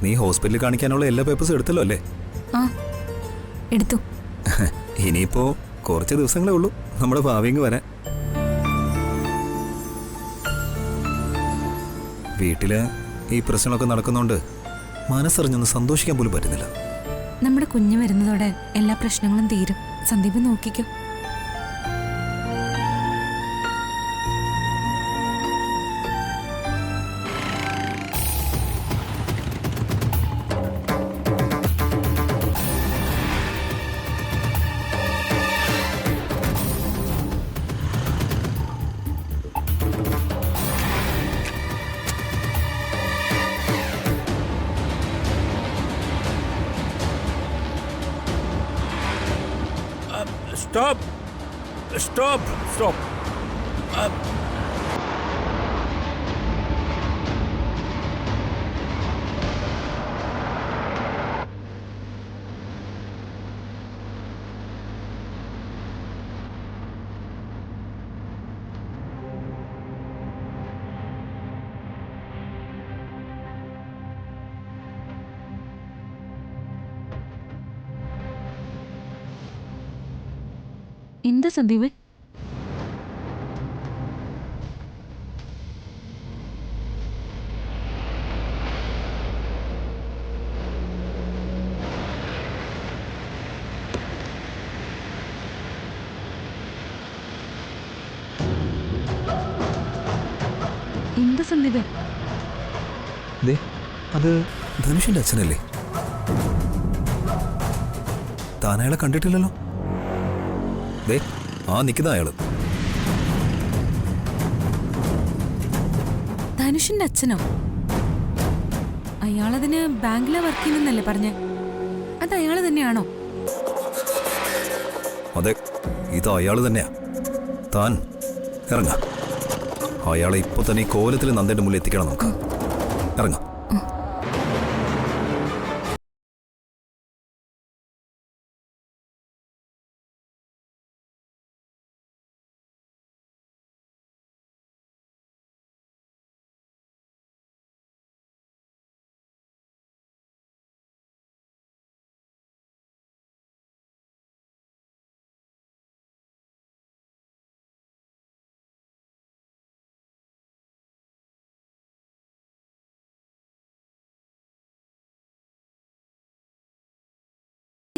നീ ഹോസ്പിറ്റലിൽ കാണിക്കാനുള്ള എല്ലാ പേപ്പേഴ്സും എടുത്തല്ലോ അല്ലേ? ആ എടുത്തു. ഇനിയിപ്പോ കുറച്ച് ദിവസങ്ങളേ ഉള്ളൂ നമ്മുടെ ഭാവിങ് വരാൻ. വീട്ടില് ഈ പ്രശ്നങ്ങളൊക്കെ നടക്കുന്നോണ്ട് മനസ്സറിഞ്ഞൊന്ന് സന്തോഷിക്കാൻ പോലും പറ്റുന്നില്ല. നമ്മുടെ കുഞ്ഞ് വരുന്നതോടെ എല്ലാ പ്രശ്നങ്ങളും തീരും. സന്ദീപ് നോക്കിക്കോ. Stop! Stop! Stop! എന്താ സന്ദീപ്? എന്താ സന്ദീപ്? അത് ധനുഷിന്റെ അച്ഛനല്ലേ? താനയാളെ കണ്ടിട്ടില്ലല്ലോ. ആ നിൽക്കുന്ന അയാള് ധനുഷിന്റെ അച്ഛനോ? അയാളതിന് ബാങ്കിലെ വർക്ക് ചെയ്യുന്നല്ലേ പറഞ്ഞേ? അത് അയാള് തന്നെയാണോ? അതെ, ഇത് അയാള് തന്നെയാ. താൻ ഇറങ്ങ. അയാളെ ഇപ്പൊ തന്നെ ഈ കോലത്തിൽ നന്ദേന്റെ മുന്നിൽ എത്തിക്കണം. നമുക്ക് ഇറങ്ങാം.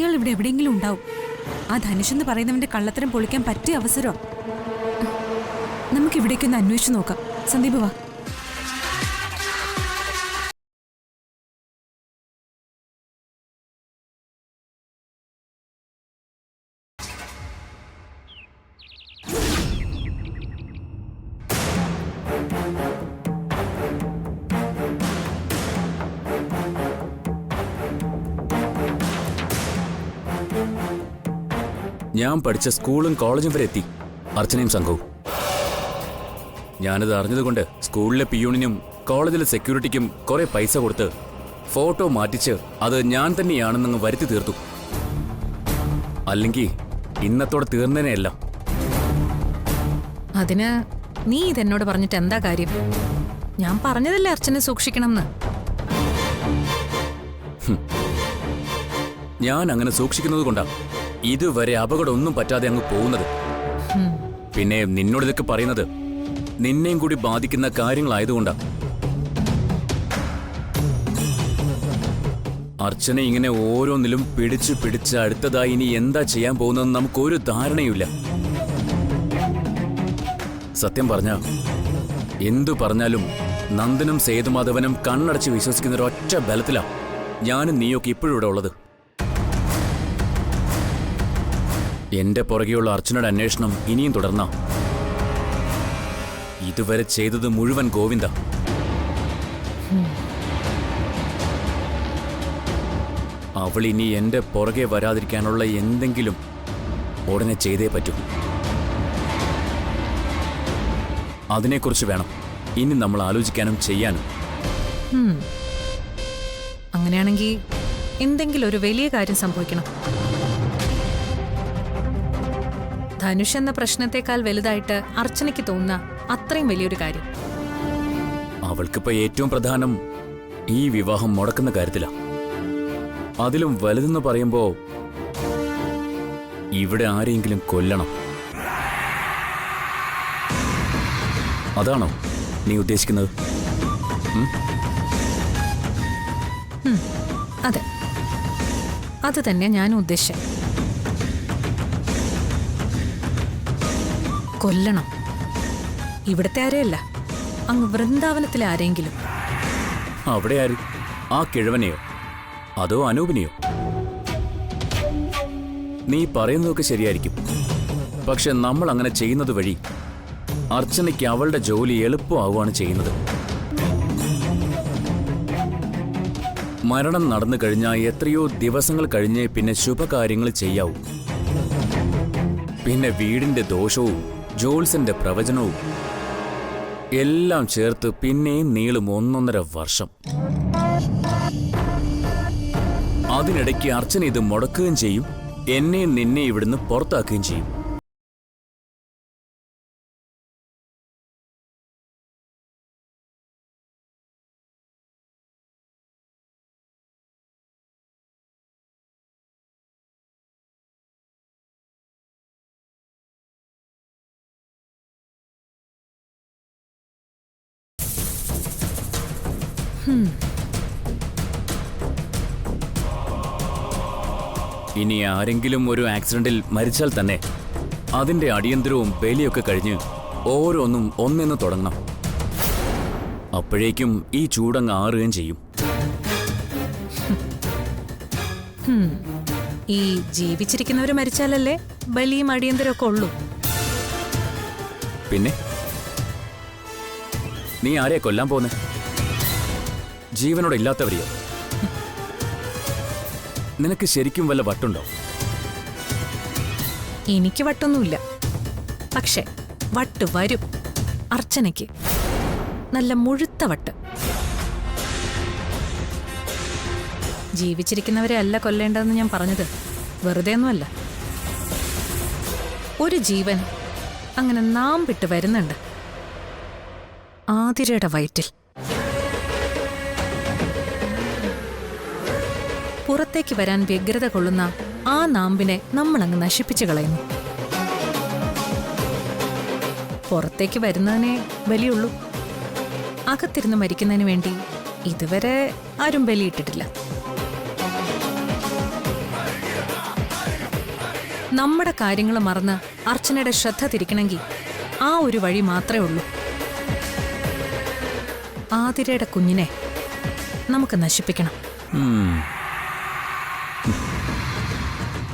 അയാൾ ഇവിടെ എവിടെയെങ്കിലും ഉണ്ടാവും. ആ ധനുഷ് എന്ന് പറയുന്നവന്റെ കള്ളത്തരം പൊളിക്കാൻ പറ്റിയ അവസരം. നമുക്ക് ഇവിടേക്കൊന്ന് അന്വേഷിച്ചു നോക്കാം. സന്ദീപ് വാ. ഞാൻ പഠിച്ച സ്കൂളും കോളേജും വരെ എത്തി അർച്ചനയും സംഘവും. ഞാനത് അറിഞ്ഞതുകൊണ്ട് സ്കൂളിലെ പിയൂണിനും കോളേജിലെ സെക്യൂരിറ്റിക്കും കുറെ പൈസ കൊടുത്ത് ഫോട്ടോ മാറ്റിച്ച് അത് ഞാൻ തന്നെയാണെന്നങ്ങ് വരുത്തി തീർത്തു. അല്ലെങ്കിൽ ഇന്നത്തോടെ തീർന്നേനെയല്ല. അതിന് നീ ഇതെന്നോട് പറഞ്ഞിട്ട് എന്താ കാര്യം? ഞാൻ പറഞ്ഞതല്ലേ അർച്ചനെ സൂക്ഷിക്കണമെന്ന്. ഞാൻ അങ്ങനെ സൂക്ഷിക്കുന്നത് കൊണ്ടാ ഇതുവരെ അപകടമൊന്നും പറ്റാതെ അങ്ങ് പോകുന്നത്. പിന്നെ നിന്നോട് ഇതൊക്കെ പറയുന്നത് നിന്നെയും കൂടി ബാധിക്കുന്ന കാര്യങ്ങളായതുകൊണ്ടാ. അർച്ചന ഇങ്ങനെ ഓരോന്നിലും പിടിച്ച് അടുത്തതായി ഇനി എന്താ ചെയ്യാൻ പോകുന്നതെന്ന് നമുക്കൊരു ധാരണയുമില്ല. സത്യം പറഞ്ഞ എന്തു പറഞ്ഞാലും നന്ദനും സേതുമാധവനും കണ്ണടച്ച് വിശ്വസിക്കുന്ന ഒരൊറ്റ ബലത്തിലാ ഞാനും നീയൊക്കെ ഇപ്പോഴും ഇവിടെ ഉള്ളത്. എന്റെ പുറകെയുള്ള അർച്ചനയുടെ അന്വേഷണം ഇനിയും തുടർന്ന ഇതുവരെ ചെയ്തത് മുഴുവൻ ഗോവിന്ദ. അവൾ ഇനി എന്റെ പുറകെ വരാതിരിക്കാനുള്ള എന്തെങ്കിലും ഉടനെ ചെയ്തേ പറ്റൂ. അതിനെക്കുറിച്ച് വേണം ഇനി നമ്മൾ ആലോചിക്കാനും ചെയ്യാനും. അങ്ങനെയാണെങ്കിൽ എന്തെങ്കിലും ഒരു വലിയ കാര്യം സംഭവിക്കണം. ധനുഷ് എന്ന പ്രശ്നത്തെക്കാൾ വലുതായിട്ട് അർച്ചനയ്ക്ക് തോന്നുന്ന അത്രയും വലിയൊരു കാര്യം. അവൾക്കിപ്പോ ഏറ്റവും പ്രധാനം ഈ വിവാഹം മുടക്കുന്ന കാര്യത്തിലാ. അതിലും വലുതെന്ന് പറയുമ്പോ ഇവിടെ ആരെയെങ്കിലും കൊല്ലണം. അതാണോ നീ ഉദ്ദേശിക്കുന്നത്? അതെ, അത് തന്നെ ഞാൻ ഉദ്ദേശിച്ചത്. കൊല്ലണം. ഇവിടുത്തെ ആരെയല്ല, അങ്ങ് വൃന്ദാവനത്തിലെ ആരെങ്കിലും. അവിടെ ആര്? ആ കിഴവനെയോ അതോ അനൂപിനെയോ? നീ പറയുന്നതൊക്കെ ശരിയായിരിക്കും. പക്ഷെ നമ്മൾ അങ്ങനെ ചെയ്യുന്നത് വഴി അർച്ചനയ്ക്ക് അവളുടെ ജോലി എളുപ്പമാവുകയാണ് ചെയ്യുന്നത്. മരണം നടന്നു കഴിഞ്ഞാൽ എത്രയോ ദിവസങ്ങൾ കഴിഞ്ഞേ പിന്നെ ശുഭകാര്യങ്ങൾ ചെയ്യാവൂ. പിന്നെ വീടിന്റെ ദോഷവും ജോത്സ്യന്റെ പ്രവചനവും എല്ലാം ചേർത്ത് പിന്നെയും നീളും 1.5 വർഷം. അതിനിടയ്ക്ക് അർച്ചന ഇത് മുടക്കുകയും ചെയ്യും, എന്നെയും നിന്നെ ഇവിടുന്ന് പുറത്താക്കുകയും ചെയ്യും. ഇനി ആരെങ്കിലും ഒരു ആക്സിഡന്റിൽ മരിച്ചാൽ തന്നെ അതിന്റെ അടിയന്തരവും ബലിയൊക്കെ കഴിഞ്ഞ് ഓരോന്നും ഒന്നെന്ന് തുടങ്ങണം. അപ്പോഴേക്കും ഈ ചൂടങ്ങ് ആറുകയും ചെയ്യും. ഈ ജീവിച്ചിരിക്കുന്നവര് മരിച്ചാലല്ലേ ബലിയും അടിയന്തരമൊക്കെ ഉള്ളൂ. പിന്നെ നീ ആരെയാ കൊല്ലാൻ പോന്നെ? ജീവനോടെ ഇല്ലാത്തവരെയോ? നിനക്ക് ശരിക്കും വല്ല വട്ടുണ്ടോ? എനിക്ക് വട്ടൊന്നുമില്ല, പക്ഷെ വട്ട് വരും. അർച്ചനയ്ക്ക് നല്ല മുഴുത്ത വട്ട്. ജീവിച്ചിരിക്കുന്നവരെ അല്ല കൊല്ലേണ്ടതെന്ന് ഞാൻ പറഞ്ഞത് വെറുതെ ഒന്നുമല്ല. ഒരു ജീവൻ അങ്ങനെ നാം വിട്ട് വരുന്നുണ്ട് ആതിരയുടെ വയറ്റിൽ. പുറത്തേക്ക് വരാൻ വ്യഗ്രത കൊള്ളുന്ന ആ നാമ്പിനെ നമ്മളങ്ങ് നശിപ്പിച്ചു കളയുന്നു. പുറത്തേക്ക് വരുന്നതിനെ ബലിയുള്ളൂ. അകത്തിരുന്ന് മരിക്കുന്നതിന് വേണ്ടി ഇതുവരെ ആരും ബലിയിട്ടിട്ടില്ല. നമ്മുടെ കാര്യങ്ങൾ മറന്ന് അർച്ചനയുടെ ശ്രദ്ധ തിരിക്കണമെങ്കിൽ ആ ഒരു വഴി മാത്രമേ ഉള്ളൂ. ആതിരയുടെ കുഞ്ഞിനെ നമുക്ക് നശിപ്പിക്കണം.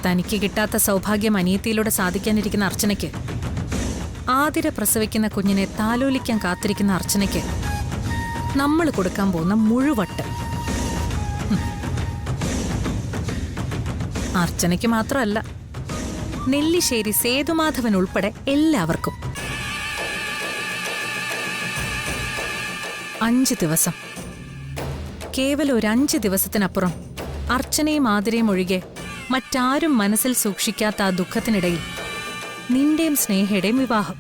തനിക്ക് കിട്ടാത്ത സൗഭാഗ്യം അനിയത്തിയിലൂടെ സാധിക്കാനിരിക്കുന്ന അർച്ചനയ്ക്ക്, ആതിര പ്രസവിക്കുന്ന കുഞ്ഞിനെ താലോലിക്കാൻ കാത്തിരിക്കുന്ന അർച്ചനയ്ക്ക് നമ്മൾ കൊടുക്കാൻ പോകുന്ന മുഴുവട്ട് അർച്ചനയ്ക്ക് മാത്രമല്ല, നെല്ലിശ്ശേരി സേതുമാധവൻ ഉൾപ്പെടെ എല്ലാവർക്കും. 5 ദിവസം, കേവലം ഒരു 5 ദിവസത്തിനപ്പുറം അർച്ചനയും ആതിരയും ഒഴികെ മറ്റാരും മനസ്സിൽ സൂക്ഷിക്കാത്ത ആ ദുഃഖത്തിനിടയിൽ നിന്റെയും സ്നേഹയുടെയും വിവാഹം.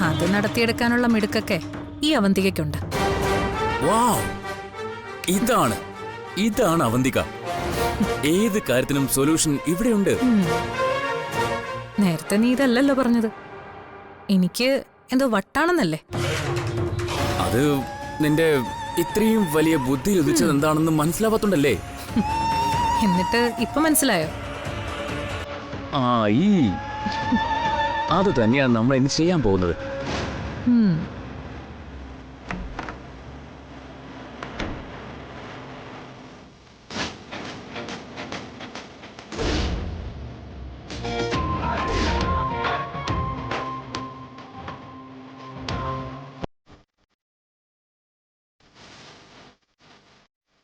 അത് നടത്തിയെടുക്കാനുള്ള മിടുക്കൊക്കെ ഈ അവന്തികയ്ക്കുണ്ട്. ഇതാണ് അവന്തിക. ഏത് കാര്യത്തിനും സൊല്യൂഷൻ ഇവിടെയുണ്ട്. നേരത്തെ നീ ഇതല്ലല്ലോ പറഞ്ഞത്. എനിക്ക് എന്തോ വട്ടാണെന്നല്ലേ? അത് നിന്റെ ഇത്രയും വലിയ ബുദ്ധി ഉദിച്ചത് എന്താണെന്ന് മനസ്സിലാവാത്തോണ്ടല്ലേ? എന്നിട്ട് ഇപ്പൊ മനസ്സിലായോ? അത് തന്നെയാണ് നമ്മൾ ഇനി ചെയ്യാൻ പോകുന്നത്.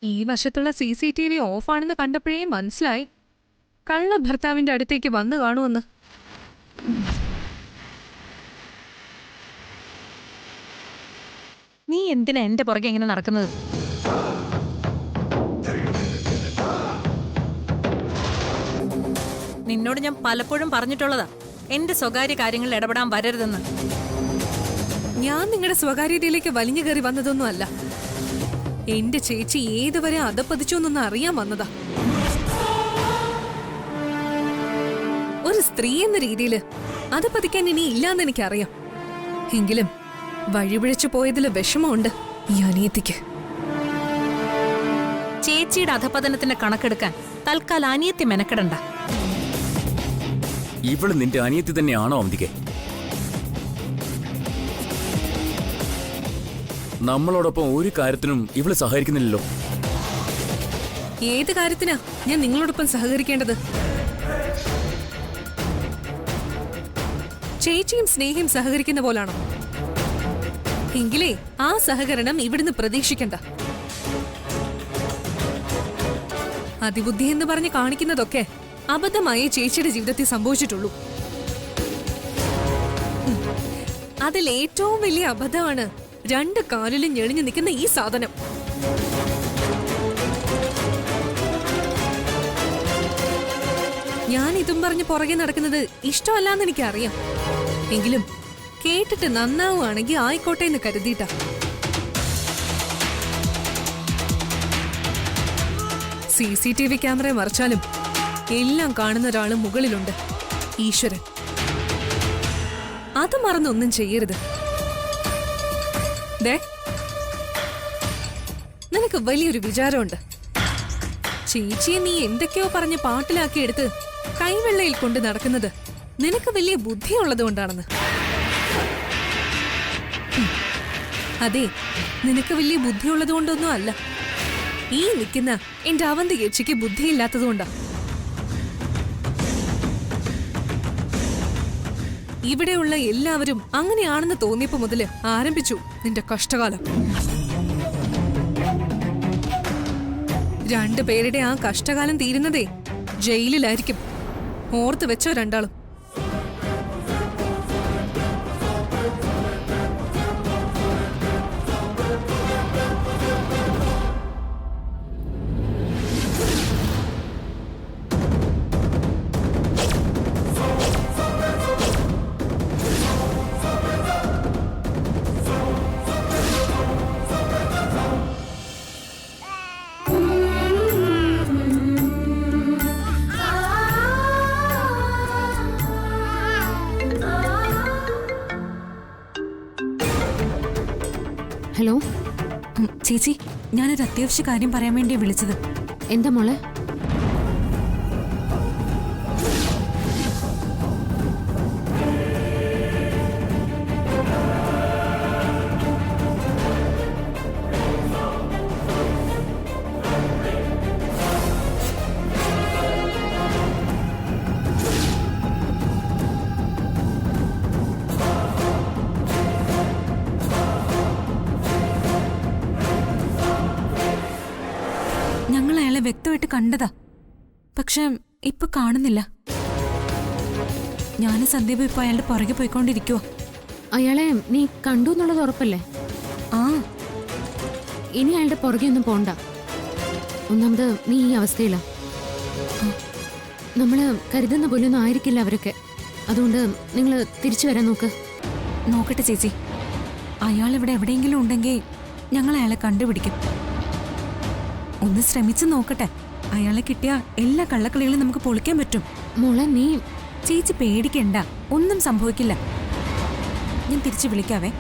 ഈ വശത്തുള്ള CCTV ഓഫാണെന്ന് കണ്ടപ്പോഴേ മനസ്സിലായി കള്ള ഭർത്താവിന്റെ അടുത്തേക്ക് വന്നു കാണുമെന്ന്. നീ എന്തിനാ എന്റെ പുറകെ ഇങ്ങനെ നടക്കുന്നത്? നിന്നോട് ഞാൻ പലപ്പോഴും പറഞ്ഞിട്ടുള്ളതാ എന്റെ സ്വകാര്യ കാര്യങ്ങളിൽ ഇടപെടാൻ വരരുതെന്ന്. ഞാൻ നിങ്ങളുടെ സ്വകാര്യതയിലേക്ക് വലിഞ്ഞു കയറി വന്നതൊന്നും അല്ല. എന്റെ ചേച്ചി ഏതുവരെ അധപ്പതിച്ചോന്നൊന്ന് അറിയാൻ വന്നതാ. ഒരു സ്ത്രീ എന്ന രീതിയില് അധപ്പതിക്കാൻ ഇനി ഇല്ലാന്ന് എനിക്കറിയാം. എങ്കിലും വഴിപിഴച്ചു പോയതില് വിഷമമുണ്ട് ഈ അനിയത്തിക്ക്. ചേച്ചിയുടെ അധപതനത്തിന്റെ കണക്കെടുക്കാൻ തൽക്കാലം അനിയത്തി മെനക്കെടണ്ട. ഇവള് നിന്റെ അനിയത്തി തന്നെയാണോ അവന്തികെ? നമ്മളോടൊപ്പം ഒരു കാര്യത്തിനും ഇവള് സഹകരിക്കുന്നില്ലല്ലോ. ഏത് കാര്യത്തിനാ ഞാൻ നിങ്ങളോടൊപ്പം സഹകരിക്കേണ്ടത്? ചേച്ചിയും സ്നേഹയും സഹകരിക്കുന്ന പോലാണോ? എങ്കിലേ ആ സഹകരണം ഇവിടുന്ന് പ്രതീക്ഷിക്കണ്ട. അതിബുദ്ധി എന്ന് പറഞ്ഞ് കാണിക്കുന്നതൊക്കെ അബദ്ധമായി ചേച്ചിയുടെ ജീവിതത്തിൽ സംഭവിച്ചിട്ടുള്ളൂ. അതിൽ ഏറ്റവും വലിയ അബദ്ധമാണ് 2 കാലിലും ഞെളിഞ്ഞു നിൽക്കുന്ന ഈ സാധനം. ഞാൻ ഇതും പറഞ്ഞ് പുറകെ നടക്കുന്നത് ഇഷ്ടമല്ലാന്ന് എനിക്കറിയാം. എങ്കിലും കേട്ടിട്ട് നന്നാവുകയാണെങ്കിൽ ആയിക്കോട്ടെ എന്ന് കരുതിയിട്ടാ. CCTV ക്യാമറ മറിച്ചാലും എല്ലാം കാണുന്ന ഒരാള് മുകളിലുണ്ട്, ഈശ്വരൻ. അത് മറന്നൊന്നും ചെയ്യരുത്. ദേ, നിനക്ക് വലിയൊരു വിചാരമുണ്ട്. ചേച്ചിയെ നീ എന്തൊക്കെയോ പറഞ്ഞ് പാട്ടിലാക്കിയെടുത്ത് കൈവെള്ളയിൽ കൊണ്ട് നടക്കുന്നത് നിനക്ക് വലിയ ബുദ്ധിയുള്ളത് കൊണ്ടാണെന്ന്. അതെ, നിനക്ക് വലിയ ബുദ്ധിയുള്ളത് കൊണ്ടൊന്നും അല്ല. ഈ നിൽക്കുന്ന എന്റെ അവന്തി ചേച്ചിക്ക് ബുദ്ധിയില്ലാത്തതുകൊണ്ടാ. ഇവിടെയുള്ള എല്ലാവരും അങ്ങനെയാണെന്ന് തോന്നിയപ്പോ മുതല് ആരംഭിച്ചു നിന്റെ കഷ്ടകാലം. 2 പേരുടെ ആ കഷ്ടകാലം തീരുന്നതേ ജയിലിലായിരിക്കും. ഓർത്ത് വെച്ചോ രണ്ടാളും. ഹലോ ചേച്ചി, ഞാനൊരു അത്യാവശ്യ കാര്യം പറയാൻ വേണ്ടിയാ വിളിച്ചത്. എന്താ മോളെ? ഞങ്ങൾ അയാളെ വ്യക്തമായിട്ട് കണ്ടതാ, പക്ഷെ ഇപ്പൊ കാണുന്നില്ല. ഞാനും സന്ദീപ് ഇപ്പൊ അയാളുടെ പുറകെ പോയിക്കൊണ്ടിരിക്കുവോ. അയാളെ നീ കണ്ടു എന്നുള്ളത് ഉറപ്പല്ലേ? ആ, ഇനി അയാളുടെ പുറകെ ഒന്നും പോണ്ട. ഒന്നാമത് നീ ഈ അവസ്ഥയിലാ. നമ്മള് കരുതുന്ന പോലൊന്നും ആയിരിക്കില്ല അവരൊക്കെ. അതുകൊണ്ട് നിങ്ങൾ തിരിച്ചു വരാൻ നോക്ക്. നോക്കട്ടെ ചേച്ചി, അയാൾ ഇവിടെ എവിടെയെങ്കിലും ഉണ്ടെങ്കിൽ ഞങ്ങൾ അയാളെ കണ്ടുപിടിക്കും. ഒന്ന് ശ്രമിച്ചു നോക്കട്ടെ. അയാളെ കിട്ടിയ എല്ലാ കള്ളക്കളികളും നമുക്ക് പൊളിക്കാൻ പറ്റും. മോളെ നീ ചേച്ചി പേടിക്കണ്ട, ഒന്നും സംഭവിക്കില്ല. ഞാൻ തിരിച്ചു വിളിക്കാവേ.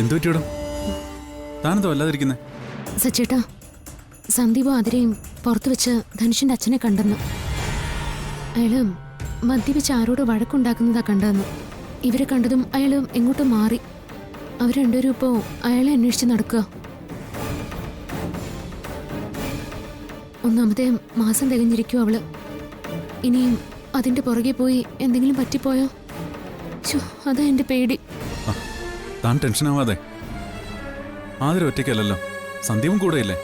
എന്തു പറ്റിയോടും? താനെന്തോ വല്ലാതിരിക്കുന്നേ? സച്ചേട്ടാ, സന്ദീപും ആതിരയും പുറത്തു വെച്ച് ധനുഷിന്റെ അച്ഛനെ കണ്ടെന്ന്. അയാള് മദ്യപിച്ച് ആരോട് വഴക്കുണ്ടാക്കുന്നതാ കണ്ടതെന്ന്. ഇവരെ കണ്ടതും അയാള് എങ്ങോട്ടും മാറി. അവർ രണ്ടുപേരും ഇപ്പോ അയാളെ അന്വേഷിച്ച് നടക്കുക. ഒന്നാമത്തെ മാസം തികഞ്ഞിരിക്കും അവള്. ഇനിയും അതിന്റെ പുറകെ പോയി എന്തെങ്കിലും പറ്റിപ്പോയോ? അതാ എന്റെ പേടി. താൻ ടെൻഷനാവാതെ. ആതിര ഒറ്റയ്ക്കല്ലല്ലോ, സന്ദീപും കൂടെയില്ലേ,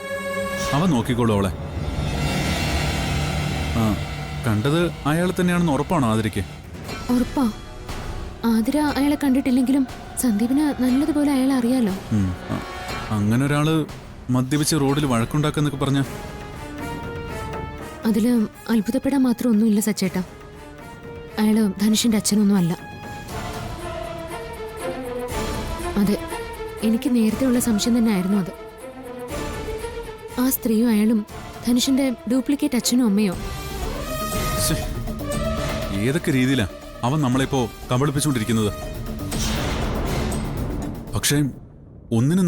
അവൻ നോക്കിക്കോളൂ അവളെ. ആ, കണ്ടത് അയാൾ തന്നെയാണെന്ന് ഉറപ്പാണോ ആതിരയ്ക്ക്? ഉറപ്പാ. ആതിര അയാളെ കണ്ടിട്ടില്ലെങ്കിലും സന്ദീപിന് നല്ലതുപോലെ അയാളെ അറിയാലോ. അങ്ങനെ ഒരാള് മദ്യപിച്ച് റോഡിൽ വഴക്കുണ്ടാക്കുന്നൊക്കെ പറഞ്ഞ അതില് അത്ഭുതപ്പെടാൻ മാത്രം ഒന്നുമില്ല സച്ചേട്ടാ. അയാള് ധനുഷിന്റെ അച്ഛനൊന്നും അല്ല. അതെ, എനിക്ക് നേരത്തെ ഉള്ള സംശയം തന്നെ ആയിരുന്നു അത്. ആ സ്ത്രീയും അയാളും ധനുഷിന്റെ ഡ്യൂപ്ലിക്കേറ്റ് അച്ഛനും അമ്മയോ? ഏതൊക്കെ രീതിയിലാ അവൻ നമ്മളിപ്പോ കബളിപ്പിച്ചുകൊണ്ടിരിക്കുന്നത്. പക്ഷേ ഒന്നിനും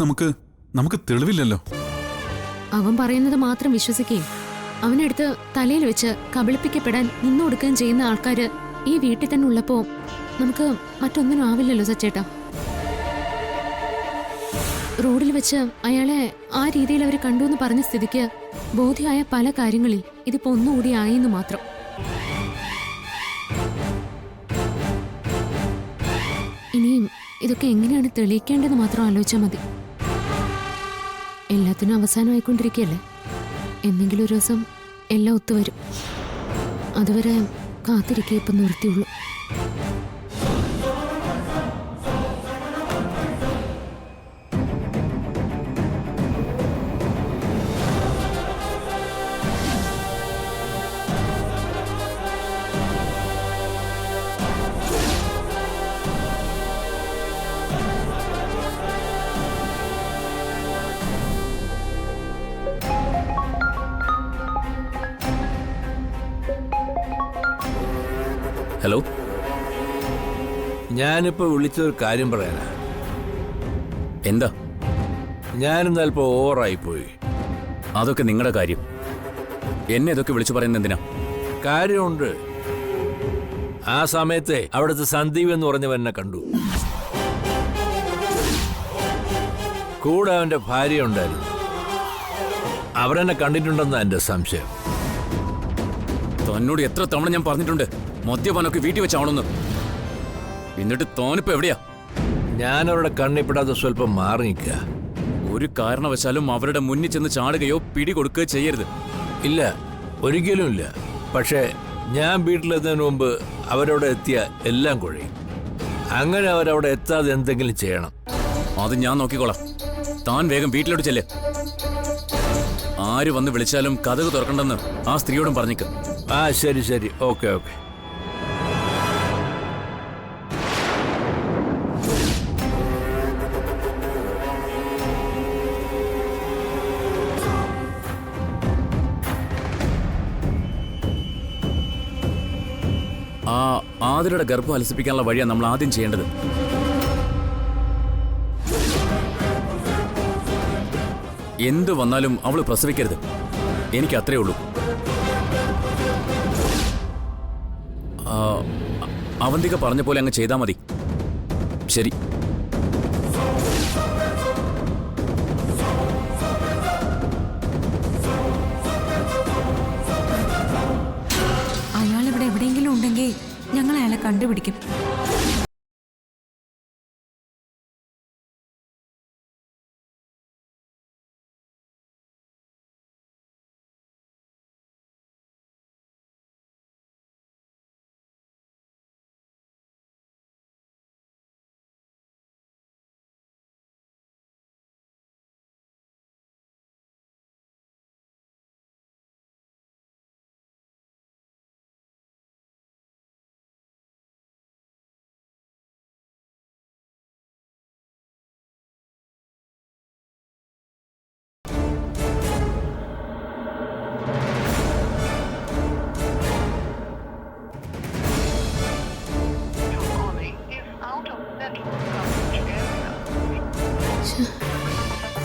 നമുക്ക് തെളിവില്ലല്ലോ. അവൻ പറയുന്നത് മാത്രം വിശ്വസിക്കുകയും അവനെടുത്ത് തലയിൽ വെച്ച് കബളിപ്പിക്കപ്പെടാൻ നിന്നുകൊടുക്കുകയും ചെയ്യുന്ന ആൾക്കാര് ഈ വീട്ടിൽ തന്നെ ഉള്ളപ്പോ നമുക്ക് മറ്റൊന്നിനും ആവില്ലല്ലോ സച്ചേട്ടാ. റോഡിൽ വെച്ച് അയാളെ ആ രീതിയിൽ അവർ കണ്ടു എന്ന് പറഞ്ഞ സ്ഥിതിക്ക് ബോധ്യമായ പല കാര്യങ്ങളിൽ ഇതിപ്പോ ഒന്നുകൂടി ആയെന്ന് മാത്രം. ഇനിയും ഇതൊക്കെ എങ്ങനെയാണ് തെളിയിക്കേണ്ടതെന്ന് മാത്രം ആലോചിച്ചാൽ മതി. എല്ലാത്തിനും അവസാനമായിക്കൊണ്ടിരിക്കുകയല്ലേ. എന്തെങ്കിലും ഒരു ദിവസം എല്ലാം ഒത്തുവരും. അതുവരെ കാത്തിരിക്കേ ഇപ്പം നിർത്തിയുള്ളൂ. ഹലോ, ഞാനിപ്പോ വിളിച്ചൊരു കാര്യം പറയാനാ. എന്താ? ഞാനിന്ന് അല്പം ഓവറായിപ്പോയി. അതൊക്കെ നിങ്ങളുടെ കാര്യം. എന്നെ ഇതൊക്കെ വിളിച്ചു പറയുന്നത് എന്തിനാ? കാര്യമുണ്ട്. ആ സമയത്തെ അവിടുത്തെ സന്ദീപ് എന്ന് പറഞ്ഞവൻ എന്നെ കണ്ടു. കൂടെ അവന്റെ ഭാര്യ ഉണ്ടായിരുന്നു. അവരെന്നെ കണ്ടിട്ടുണ്ടെന്നാ എന്റെ സംശയം. തന്നോട് എത്ര തവണ ഞാൻ പറഞ്ഞിട്ടുണ്ട് മദ്യപാനൊക്കെ വീട്ടിൽ വെച്ചാവണമെന്ന്. എന്നിട്ട് തോന്നിപ്പോ എവിടെയാ? ഞാൻ അവരുടെ കണ്ണിപ്പെടാതെ സ്വല്പം മാറി നിൽക്കുക. ഒരു കാരണവശാലും അവരുടെ മുന്നിൽ ചെന്ന് ചാടുകയോ പിടികൊടുക്കുകയോ ചെയ്യരുത്. ഇല്ല, ഒരിക്കലും ഇല്ല. പക്ഷേ ഞാൻ വീട്ടിലെത്തുന്നതിന് മുമ്പ് അവരവിടെ എത്തിയ എല്ലാം കുഴയും. അങ്ങനെ അവരവിടെ എത്താതെ എന്തെങ്കിലും ചെയ്യണം. അത് ഞാൻ നോക്കിക്കോളാം. താൻ വേഗം വീട്ടിലോട്ട് ചെല്ല്. ആര് വന്ന് വിളിച്ചാലും കതക് തുറക്കണ്ടെന്ന് ആ സ്ത്രീയോടും പറഞ്ഞേക്ക്. ആ ശരി ശരി, ഓക്കെ ഓക്കെ. ആ ആതിരയുടെ ഗർഭം അലസിപ്പിക്കാനുള്ള വഴിയാണ് നമ്മൾ ആദ്യം ചെയ്യേണ്ടത്. എന്ത് വന്നാലും അവള് പ്രസവിക്കരുത്. എനിക്ക് അത്രേ ഉള്ളൂ. അവന്തിക പറഞ്ഞ പോലെ അങ്ങ് ചെയ്താൽ മതി. ശരി. അയാൾ ഇവിടെ എവിടെയെങ്കിലും ഉണ്ടെങ്കിൽ ഞങ്ങൾ അയാളെ കണ്ടുപിടിക്കും.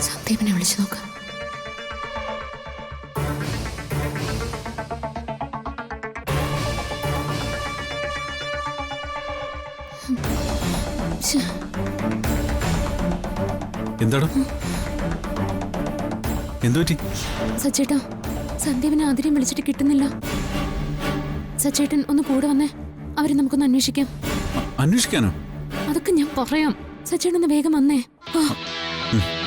സന്ദീപിനെ വിളിച്ചു നോക്കാം. എന്താടാ? എന്തുപറ്റി? സച്ചേട്ടാ, സന്ദീപിനെ ആതിരയും വിളിച്ചിട്ട് കിട്ടുന്നില്ല. സച്ചേട്ടൻ ഒന്ന് കൂടെ വന്നേ, അവരെ നമുക്കൊന്ന് അന്വേഷിക്കാം. അന്വേഷിക്കാനോ? അതൊക്കെ ഞാൻ പറയാം. സച്ചേട്ടൊന്ന് വേഗം വന്നേ. ആ ഉം.